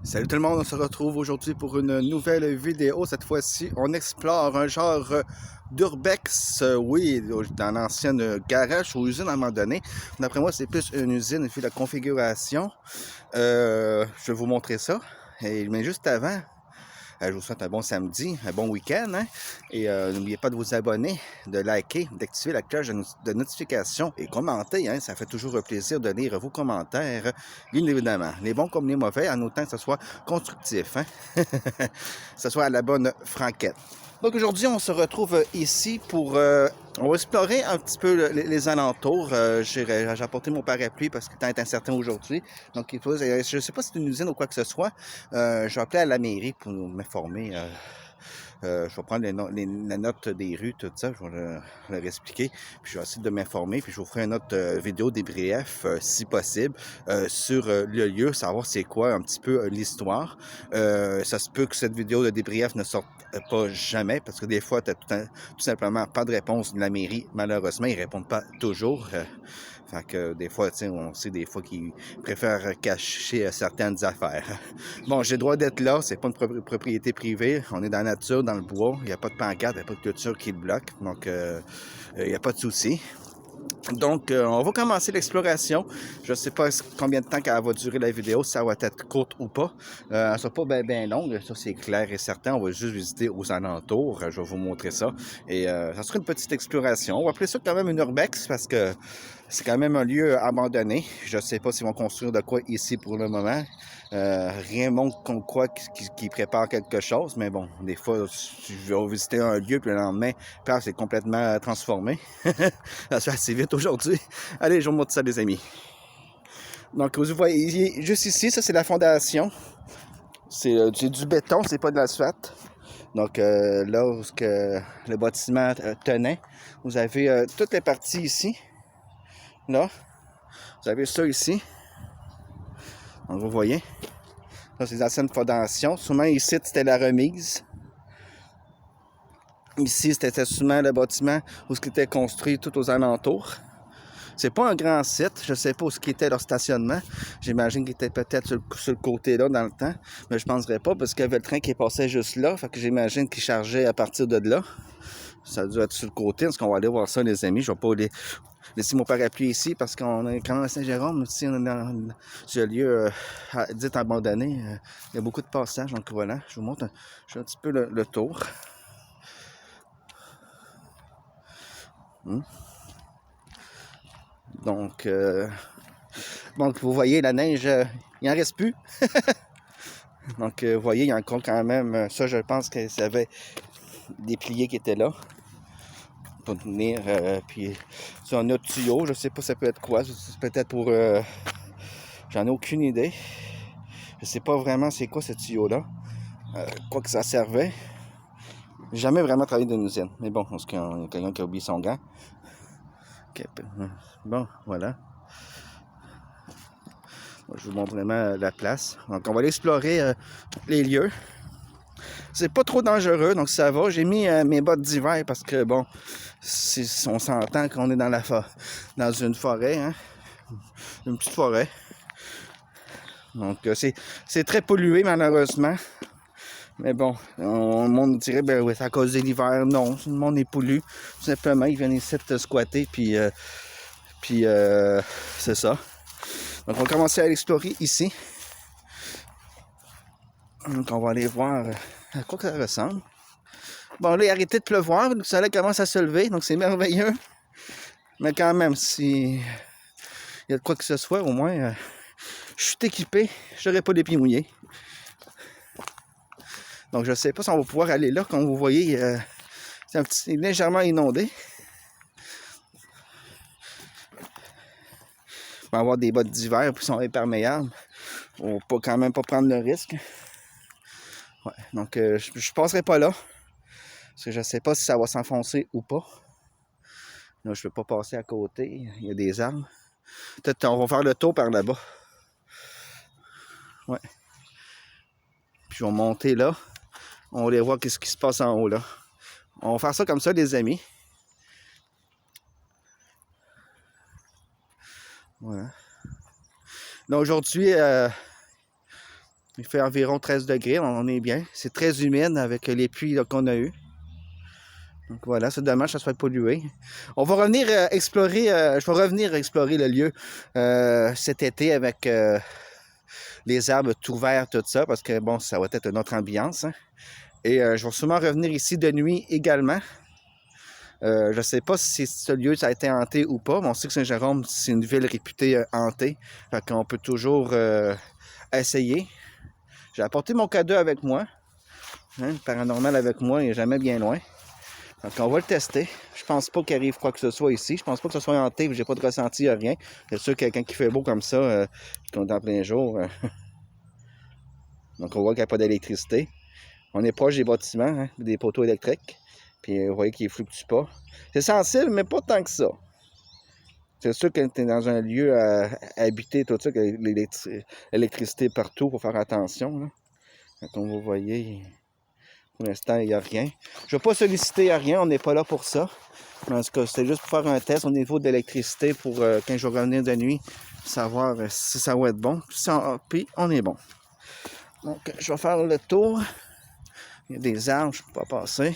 Salut tout le monde, on se retrouve aujourd'hui pour une nouvelle vidéo. Cette fois-ci, on explore un genre d'urbex, oui, dans l'ancienne garage ou usine à un moment donné. D'après moi, c'est plus une usine, vu la configuration. Je vais vous montrer ça. Mais juste avant, je vous souhaite un bon samedi, un bon week-end. Hein? Et n'oubliez pas de vous abonner, de liker, d'activer la cloche de notification et commenter. Hein? Ça fait toujours plaisir de lire vos commentaires, bien évidemment. Les bons comme les mauvais, en autant que ce soit constructif. Hein? Que ce soit à la bonne franquette. Donc aujourd'hui, on se retrouve ici pour... on va explorer un petit peu les alentours. J'ai apporté mon parapluie parce que le temps est incertain aujourd'hui. Donc, je ne sais pas si c'est une usine ou quoi que ce soit. Je vais appeler à la mairie pour m'informer. Je vais prendre la note des rues, tout ça, je vais leur expliquer. Puis je vais essayer de m'informer, puis je vous ferai une autre vidéo débrief, si possible, sur le lieu, savoir c'est quoi un petit peu l'histoire. Ça se peut que cette vidéo de débrief ne sorte pas jamais, parce que des fois, tu n'as tout simplement pas de réponse de la mairie. Malheureusement, ils ne répondent pas toujours. Fait que des fois, on sait des fois qu'ils préfèrent cacher certaines affaires. Bon, j'ai le droit d'être là, c'est pas une propriété privée. On est dans la nature, dans le bois. Il n'y a pas de pancarte, il n'y a pas de clôture qui le bloque. Donc, il n'y a pas de souci. Donc, on va commencer l'exploration. Je ne sais pas combien de temps qu'elle va durer la vidéo, si ça va être courte ou pas. Elle ne sera pas bien longue, ça c'est clair et certain. On va juste visiter aux alentours. Je vais vous montrer ça. Et ça sera une petite exploration. On va appeler ça quand même une urbex parce que c'est quand même un lieu abandonné. Je ne sais pas s'ils vont construire de quoi ici pour le moment. Rien montre qu'on croit qu'ils préparent quelque chose, mais bon, des fois, je vais visiter un lieu, puis le lendemain, c'est complètement transformé. Ça se fait assez vite aujourd'hui. Allez, je vous montre ça, les amis. Donc, vous voyez, juste ici, ça, c'est la fondation. C'est du béton, c'est pas de l'asphalte. Donc, là où le bâtiment tenait, vous avez toutes les parties ici. Là, vous avez ça ici. Donc, vous voyez. Ça, c'est les anciennes fondations. Souvent, ici, c'était la remise. Ici, c'était souvent le bâtiment où ce qui était construit tout aux alentours. C'est pas un grand site. Je sais pas où ce qui était leur stationnement. J'imagine qu'il était peut-être sur le côté-là dans le temps. Mais je ne penserais pas parce qu'il y avait le train qui passait juste là. Fait que j'imagine qu'il chargeait à partir de là. Ça doit être sur le côté. Est-ce qu'on va aller voir ça, les amis? Je vais pas laisser mon parapluie ici parce qu'on est quand même à Saint-Jérôme. Ici, on est dans ce lieu dit abandonné. Il y a beaucoup de passages. Donc voilà, je vous montre un petit peu le tour. Donc, vous voyez, la neige, il n'en reste plus. Donc, vous voyez, il y a encore quand même, ça, je pense que ça avait des pliés qui étaient là pour tenir. Puis, c'est un autre tuyau, je sais pas ça peut être quoi. C'est peut-être pour... j'en ai aucune idée. Je sais pas vraiment c'est quoi ce tuyau-là. Quoi que ça servait. J'ai jamais vraiment travaillé dans une usine. Mais bon, parce qu'il y a quelqu'un qui a oublié son gant. Okay. Bon, voilà. Je vous montre vraiment la place. Donc, on va aller explorer les lieux. C'est pas trop dangereux, donc ça va. J'ai mis mes bottes d'hiver parce que, bon, on s'entend qu'on est dans une forêt, hein? Une petite forêt. Donc, c'est très pollué, malheureusement. Mais bon, le monde dirait, ben oui, c'est à cause de l'hiver. Non, le monde est pollué. Tout simplement, ils viennent ici te squatter, puis c'est ça. Donc, on va commencer à l'explorer ici. Donc, on va aller voir à quoi que ça ressemble. Bon, là, il a arrêté de pleuvoir. Le soleil commence à se lever, donc c'est merveilleux. Mais quand même, si il y a de quoi que ce soit, au moins, je suis équipé. Je n'aurai pas les pieds mouillés. Donc, je ne sais pas si on va pouvoir aller là. Comme vous voyez, c'est légèrement inondé. On va avoir des bottes d'hiver qui sont imperméables. On va quand même pas prendre le risque. Ouais, donc, je ne passerai pas là. Parce que je ne sais pas si ça va s'enfoncer ou pas. Là, je ne peux pas passer à côté. Il y a des arbres. Peut-être on va faire le tour par là-bas. Ouais. Puis on va monter là. On va aller voir qu'est-ce qui se passe en haut là. On va faire ça comme ça, les amis. Voilà. Là, aujourd'hui, Il fait environ 13 degrés, on est bien. C'est très humide avec les pluies qu'on a eues. Donc voilà, c'est dommage que ça soit pollué. On va revenir explorer, je vais revenir explorer le lieu cet été avec les arbres tout verts, tout ça, parce que bon, ça va être une autre ambiance. Hein. Et je vais sûrement revenir ici de nuit également. Je ne sais pas si ce lieu ça a été hanté ou pas, mais on sait que Saint-Jérôme, c'est une ville réputée hantée. Fait qu'on peut toujours essayer. J'ai apporté mon cadeau avec moi. Hein, le paranormal avec moi, il n'est jamais bien loin. Donc on va le tester. Je pense pas qu'il arrive quoi que ce soit ici. Je pense pas que ce soit hanté, j'ai pas de ressenti à rien. C'est sûr que quelqu'un qui fait beau comme ça, comme dans plein jour. Donc on voit qu'il n'y a pas d'électricité. On est proche des bâtiments, hein, des poteaux électriques. Puis vous voyez qu'il ne fluctue pas. C'est sensible, mais pas tant que ça. C'est sûr que tu es dans un lieu habité, tout ça, qu'il y a l'électricité partout, pour faire attention. Là. Comme vous voyez, pour l'instant, il n'y a rien. Je ne vais pas solliciter à rien, on n'est pas là pour ça. Mais en tout cas, c'était juste pour faire un test au niveau de l'électricité pour quand je vais revenir de nuit, savoir si ça va être bon. Puis on est bon. Donc, je vais faire le tour. Il y a des arbres, je ne peux pas passer.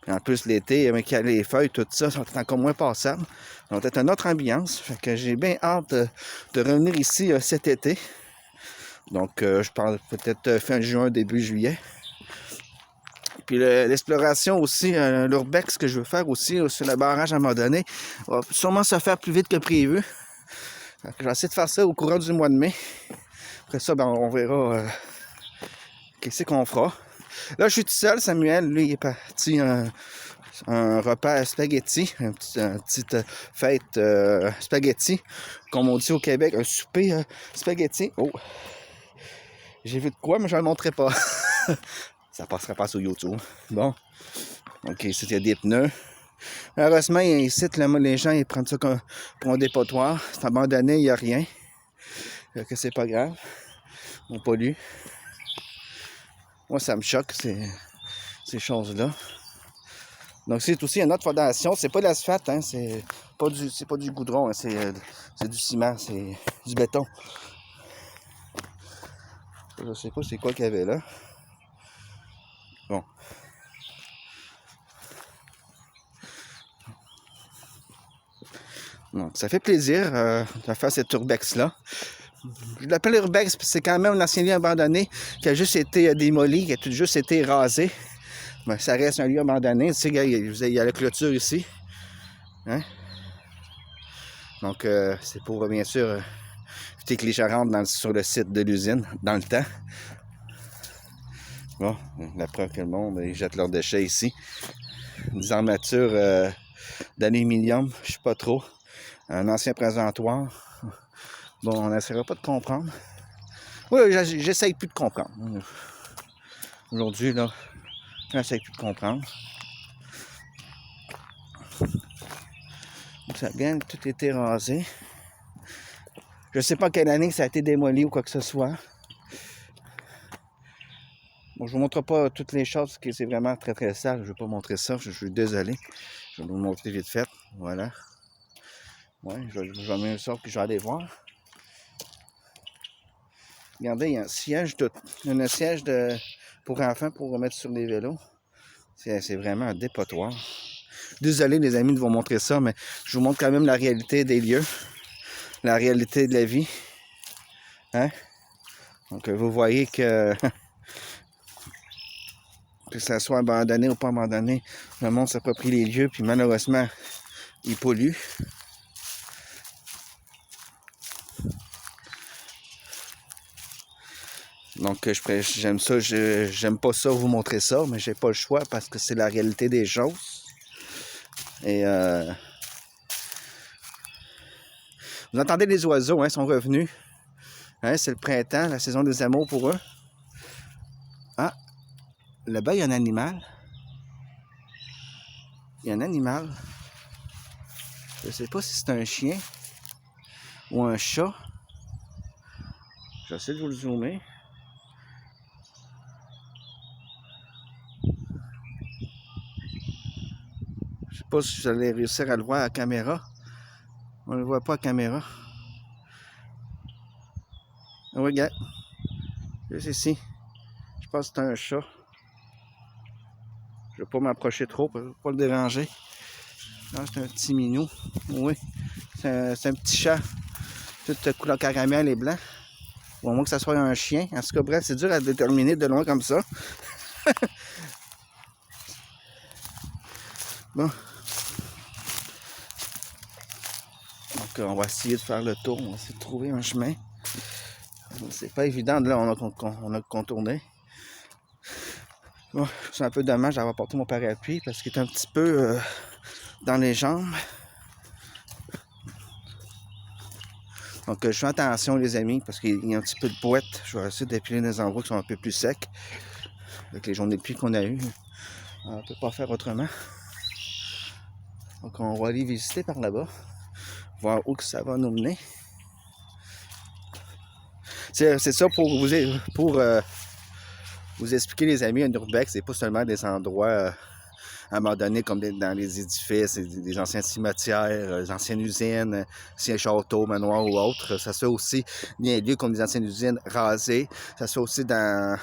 Puis en plus, l'été, avec les feuilles, tout ça, sont encore moins passables. Ça va être une autre ambiance. Fait que j'ai bien hâte de revenir ici cet été. Donc, je parle peut-être fin juin, début juillet. Puis l'exploration aussi, l'urbex que je veux faire aussi sur le barrage à un moment donné, va sûrement se faire plus vite que prévu. Donc, je vais essayer de faire ça au courant du mois de mai. Après ça, ben, on verra qu'est-ce qu'on fera. Là, je suis tout seul. Samuel, lui, il est parti un repas à spaghetti, une petite fête spaghetti, comme on dit au Québec, un souper spaghetti. Oh! J'ai vu de quoi, mais je ne le montrerai pas. Ça passera pas sur YouTube. Bon. OK, ici, il y a des pneus. Heureusement, ici, les gens ils prennent ça pour un dépotoir. C'est abandonné, il n'y a rien. Que c'est pas grave. On pollue. Moi, ça me choque, ces choses-là. Donc, c'est aussi une autre fondation. C'est pas de l'asphalte, hein. C'est pas du goudron, hein. C'est du ciment, c'est du béton. Je sais pas c'est quoi qu'il y avait là. Bon. Donc, ça fait plaisir de faire cette urbex-là. Je l'appelle urbex parce que c'est quand même un ancien lieu abandonné qui a juste été démoli, qui a juste été rasé. Ben, ça reste un lieu abandonné. Tu sais, il y a la clôture ici. Hein? Donc, c'est pour, bien sûr, éviter que les gens rentrent sur le site de l'usine dans le temps. Bon, la preuve que le monde, ils jettent leurs déchets ici. Des armatures d'aluminium, je sais pas trop. Un ancien présentoir. Bon, on n'essaiera pas de comprendre. Oui, j'essaye plus de comprendre. Aujourd'hui, là, j'essaye plus de comprendre. Ça a bien tout été rasé. Je sais pas quelle année ça a été démoli ou quoi que ce soit. Bon, je vous montre pas toutes les choses parce que c'est vraiment très très sale. Je vais pas montrer ça, je suis désolé. Je vais vous le montrer vite fait. Voilà. Ouais, je vais mettre ça puis je vais aller voir. Regardez, il y a un siège pour enfants pour remettre sur les vélos. C'est vraiment un dépotoir. Désolé les amis de vous montrer ça, mais je vous montre quand même la réalité des lieux. La réalité de la vie. Hein? Donc vous voyez que que ça soit abandonné ou pas abandonné, le monde s'approprie les lieux, puis malheureusement, il pollue. Donc j'aime ça, j'aime pas ça vous montrer ça, mais j'ai pas le choix parce que c'est la réalité des choses. Et vous entendez les oiseaux, hein, sont revenus. Hein, c'est le printemps, la saison des amours pour eux. Ah, là-bas, il y a un animal. Il y a un animal. Je sais pas si c'est un chien ou un chat. J'essaie de vous le zoomer. Je sais pas si vous allez réussir à le voir à la caméra. On ne le voit pas à la caméra. Regarde. Juste ici. Je pense que c'est un chat. Je ne vais pas m'approcher trop pour ne pas le déranger. Non, c'est un petit minou. Oui. C'est un petit chat. Tout couleur caramel et blanc. Ou à moins que ça soit un chien. En tout cas, bref, c'est dur à déterminer de loin comme ça. Bon. Donc, on va essayer de faire le tour. On va essayer de trouver un chemin. C'est pas évident. Là, on a contourné. Bon, c'est un peu dommage d'avoir porté mon parapluie parce qu'il est un petit peu dans les jambes. Donc, je fais attention, les amis, parce qu'il y a un petit peu de boîte. Je vais essayer d'épiler des endroits qui sont un peu plus secs. Avec les journées de pluie qu'on a eues, on ne peut pas faire autrement. Donc, on va aller visiter par là-bas, voir où que ça va nous mener. C'est ça pour vous expliquer, les amis, un urbex, c'est pas seulement des endroits abandonnés comme dans les édifices, des anciens cimetières, des anciennes usines, anciens châteaux, manoirs ou autres. Ça se fait aussi des lieux comme des anciennes usines rasées. Ça se fait aussi dans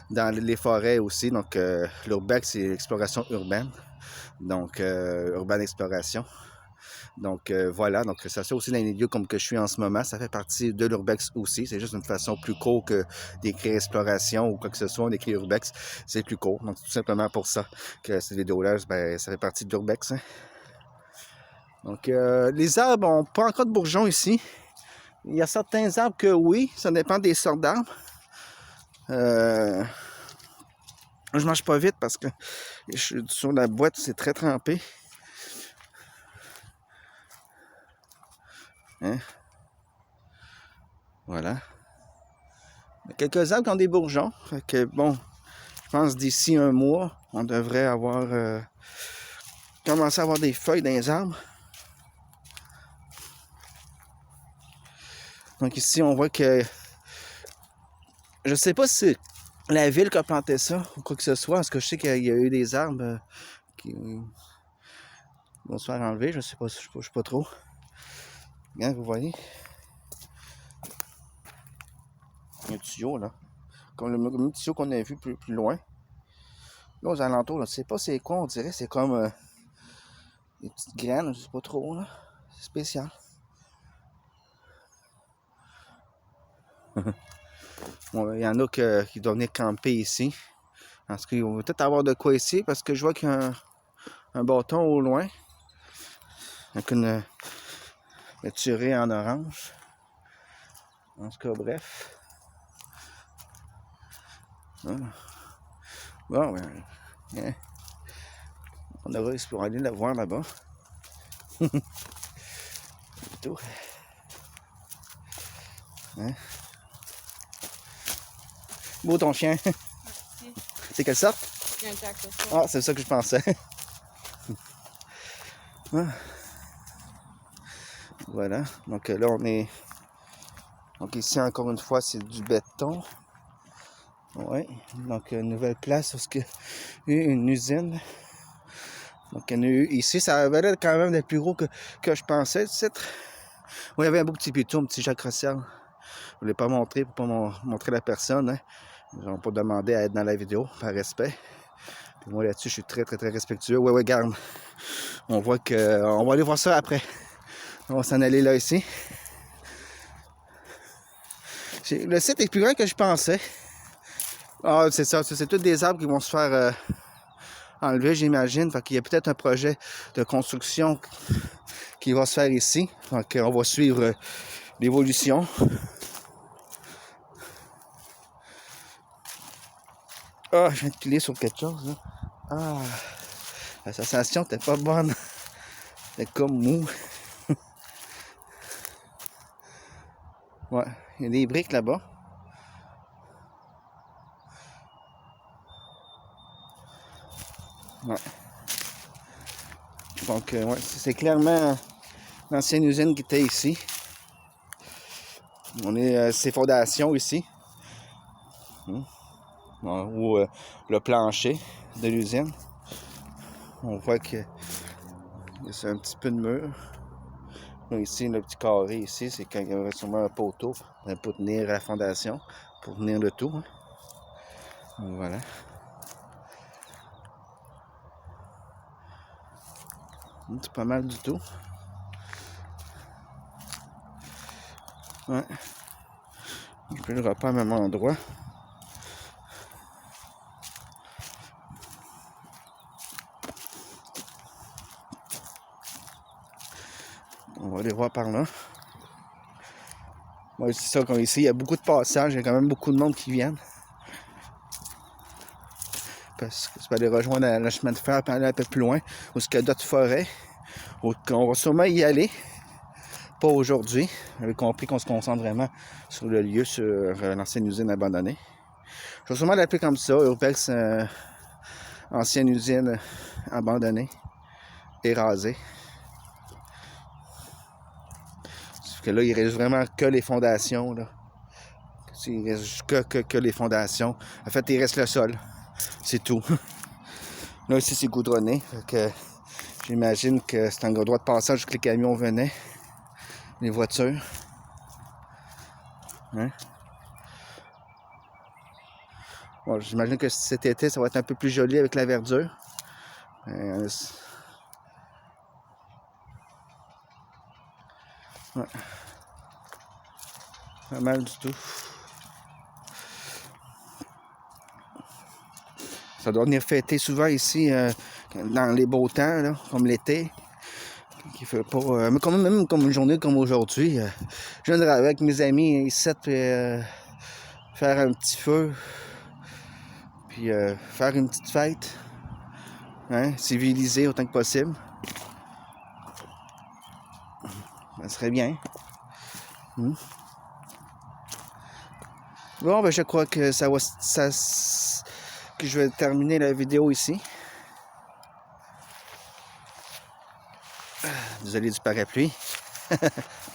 les forêts aussi. Donc, l'urbex, c'est l'exploration urbaine. Donc, urbaine exploration. Donc, voilà. Donc, ça se fait aussi dans les lieux comme que je suis en ce moment. Ça fait partie de l'urbex aussi. C'est juste une façon plus courte que d'écrire exploration ou quoi que ce soit. On écrit urbex, c'est plus court. Donc, tout simplement pour ça que cette vidéo-là, ben, ça fait partie de l'urbex. Hein. Donc, les arbres n'ont pas encore de bourgeons ici. Il y a certains arbres que oui, ça dépend des sortes d'arbres. Je mange pas vite parce que je suis sur la boîte, c'est très trempé. Hein? Voilà. Il y a quelques arbres qui ont des bourgeons. Fait que bon, je pense d'ici un mois, on devrait avoir commencé à avoir des feuilles dans les arbres. Donc ici, on voit que je sais pas si c'est la ville qui a planté ça ou quoi que ce soit. Parce que je sais qu'il y a eu des arbres qui vont se faire enlever. Je sais pas, je sais pas trop. Regarde, vous voyez. Il y a un tuyau là. Comme le même tuyau qu'on a vu plus loin. Là, aux alentours, là, je sais pas c'est quoi, on dirait. C'est comme des petites graines, je sais pas trop là. C'est spécial. Bon, il y en a qui doivent venir camper ici. Parce qu'ils vont peut-être avoir de quoi ici, parce que je vois qu'il y a un bâton au loin. Avec une turée en orange. En tout cas, bref. Voilà. Bon, ben, hein. On aura pour aller la voir là-bas. Tout. Hein? Beau ton chien. Merci. C'est quelle sorte? Il y a un Jack Russell. Ah, c'est ça que je pensais. Voilà. Donc là, on est... Donc ici, encore une fois, c'est du béton. Oui. Donc, une nouvelle place parce qu'il y a eu une usine. Donc, il y en a eu ici. Ça avait l'air quand même d'être plus gros que je pensais, le site. Oui, il y avait un beau petit pitou, un petit Jacques Russell. Je ne voulais pas montrer pour ne pas montrer la personne. Hein. Ils n'ont pas demandé à être dans la vidéo, par respect. Puis moi, là-dessus, je suis très, très, très respectueux. Ouais, garde. On voit que... On va aller voir ça après. On va s'en aller là, ici. Le site est plus grand que je pensais. Ah, c'est ça. C'est tous des arbres qui vont se faire enlever, j'imagine. Fait qu'il y a peut-être un projet de construction qui va se faire ici. Donc, on va suivre l'évolution. Ah, je viens de piler sur quelque chose, là. Ah, la sensation n'était pas bonne. C'était comme mou. Ouais, il y a des briques là-bas. Ouais. Donc, ouais, c'est clairement l'ancienne usine qui était ici. On est ces fondations ici. Ou le plancher de l'usine. On voit que c'est un petit peu de mur. Là, ici, le petit carré ici, c'est quand il y aurait sûrement un poteau pour tenir la fondation. pour tenir le tout. Hein. Voilà. C'est pas mal du tout. Ouais. Je peux le repas au même endroit. On va aller voir par là. Ouais, c'est ça, comme ici, il y a beaucoup de passages, il y a quand même beaucoup de monde qui viennent. Parce que c'est pas aller rejoindre le chemin de fer et aller un peu plus loin, où il y a d'autres forêts. On va sûrement y aller. Pas aujourd'hui. J'avais compris qu'on se concentre vraiment sur le lieu, sur l'ancienne usine abandonnée. Je vais sûrement l'appeler comme ça, Urbex, ancienne usine abandonnée et rasée. Parce que là, il reste vraiment que les fondations. Là. Il reste que les fondations. En fait, il reste le sol. C'est tout. Là, ici, c'est goudronné. J'imagine que c'est un endroit de passage que les camions venaient. Les voitures. Hein? Bon, j'imagine que cet été, ça va être un peu plus joli avec la verdure. Ouais. Pas mal du tout. Ça doit venir fêter souvent ici dans les beaux temps, là, comme l'été. Qui fait pas, mais quand même comme une journée comme aujourd'hui, je viendrai avec mes amis ici faire un petit feu, puis faire une petite fête, hein, civilisée autant que possible. Ça serait bien. Bon, ben je crois que que je vais terminer la vidéo ici. Désolé du parapluie.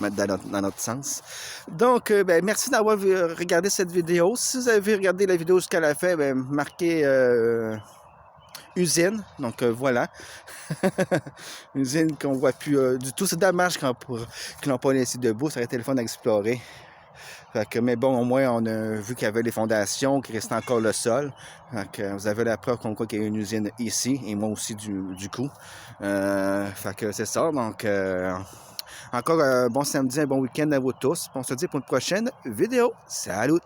Mettre dans notre sens. Donc, ben, merci d'avoir regardé cette vidéo. Si vous avez regardé la vidéo jusqu'à la fin, ben, marquez usine. Donc, voilà. Usine qu'on voit plus du tout. C'est dommage qu'ils l'ont pas laissé debout. Ça aurait été le fun à explorer. Fait que, mais bon, au moins, on a vu qu'il y avait les fondations, qu'il restait encore le sol. Fait que, vous avez la preuve qu'on croit qu'il y a une usine ici, et moi aussi du coup. Fait que c'est ça. Donc, encore un bon samedi, un bon week-end à vous tous. On se dit pour une prochaine vidéo. Salut!